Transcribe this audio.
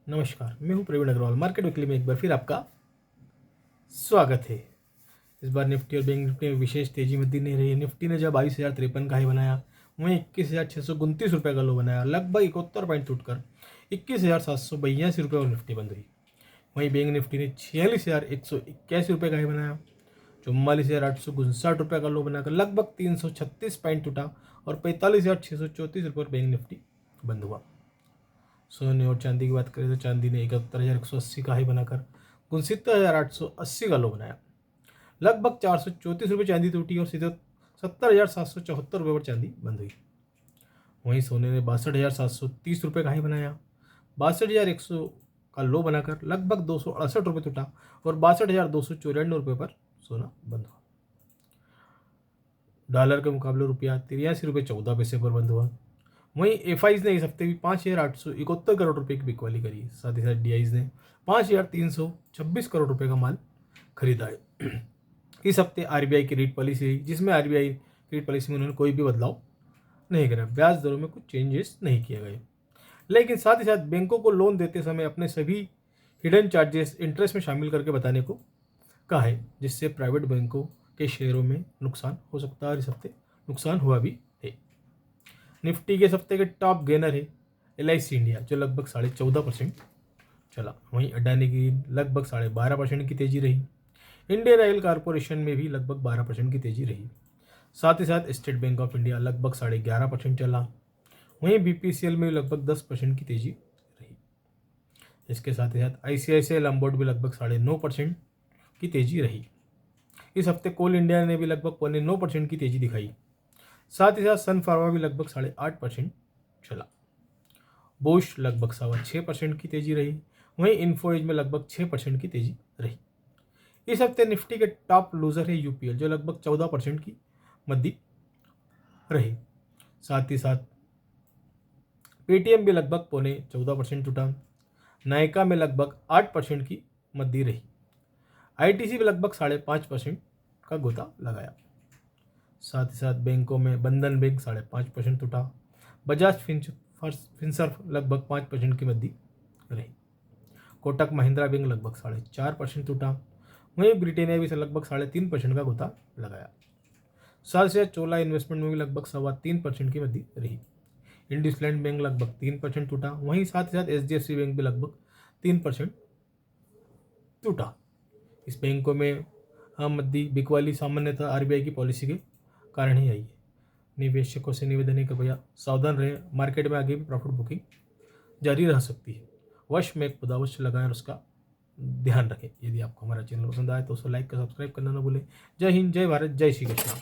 नमस्कार, मैं हूं प्रवीण अग्रवाल। मार्केट वीकली में एक बार फिर आपका स्वागत है। इस बार निफ्टी और बैंक निफ्टी में विशेष तेजी में दिन नहीं रही। निफ्टी ने जब 22,053 का हाई बनाया, वहीं 21,629 रुपये का लो बनाया, लगभग 71 पॉइंट टूटकर 21,782 रुपये और निफ्टी बंद हुई। वहीं बैंक निफ्टी ने 46,181 रुपये का हाई बनाया, 44,859 रुपये का लो बनाकर लगभग 336 पॉइंट टूटा और 45,634 रुपये पर बैंक निफ्टी बंद हुआ। सोने और चांदी की बात करें तो चांदी ने 71,180 का हाई बनाकर 69,880 का लो बनाया, लगभग 434 रुपये चांदी टूटी और सीधे 70,774 रुपये पर चांदी बंद हुई। वहीं सोने ने 62,730 रुपये का हाई बनाया, 62,100 का लो बनाकर लगभग 268 रुपये टूटा और 62,294 रुपये पर सोना बंद हुआ। डॉलर के मुकाबले रुपया 83 रुपये 14 पैसे पर बंद हुआ। वहीं एफआईज ने इस हफ्ते भी 5,871 करोड़ रुपए की बिकवाली करी। साथ ही साथ डीआईज ने 5,326 करोड़ रुपए का माल खरीदा है। इस हफ्ते आरबीआई की रेट पॉलिसी रही, जिसमें आरबीआई की रेट पॉलिसी में उन्होंने कोई भी बदलाव नहीं करा। ब्याज दरों में कुछ चेंजेस नहीं किए गए, लेकिन साथ ही साथ बैंकों को लोन देते समय अपने सभी हिडन चार्जेस इंटरेस्ट में शामिल करके बताने को कहा है, जिससे प्राइवेट बैंकों के शेयरों में नुकसान हो सकता है और इस हफ्ते नुकसान हुआ भी है। निफ्टी के इस हफ्ते के टॉप गेनर है LIC इंडिया, जो लगभग 14.5% चला। वहीं अडानी की लगभग 12.5% की तेजी रही। इंडियन ऑयल कॉरपोरेशन में भी लगभग 12% की तेजी रही। साथ ही साथ स्टेट बैंक ऑफ इंडिया लगभग 11.5% चला। वहीं BPCL में लगभग 10% की तेजी रही। इसके साथ ही साथ ICICI लंबोर्ड भी लगभग 9.5% की तेजी रही। इस हफ्ते कोल इंडिया ने भी लगभग 9.5% की तेजी दिखाई। साथ ही साथ सन फार्मा भी लगभग 8.5% चला। बोश लगभग 6.25% की तेजी रही। वहीं इन्फोएज में लगभग 6% की तेजी रही। इस हफ्ते निफ्टी के टॉप लूजर है UPL, जो लगभग 14% की मद्दी रही। साथ ही साथ पेटीएम भी लगभग 14.25% टूटा। नायका में लगभग 8% की मद्दी रही। ITC भी लगभग 5.5% का गोता लगाया। साथ ही साथ बैंकों में बंधन बैंक 5.5% टूटा। बजाज फिनसर्व लगभग 5% की मद्दी रही। कोटक महिंद्रा बैंक लगभग 4.5% टूटा। वहीं ब्रिटेनिया भी लगभग 3.5% का गोता लगाया। साथ ही साथ चोला इन्वेस्टमेंट में भी लगभग 3.25% की मद्दी रही। इंडसलैंड बैंक लगभग 3% टूटा। वहीं साथ ही साथ HDFC बैंक भी लगभग 3% टूटा। इस बैंकों में मद्दी बिकवाली सामान्यतः RBI की पॉलिसी के कारण ही आई है। निवेशकों से निवेदन है कि भैया सावधान रहे, मार्केट में आगे भी प्रॉफिट बुकिंग जारी रह सकती है। वश में एक खुदावश लगाएं और उसका ध्यान रखें। यदि आपको हमारा चैनल पसंद आए तो उसे लाइक कर सब्सक्राइब करना न भूलें। जय हिंद, जय भारत, जय श्री कृष्ण।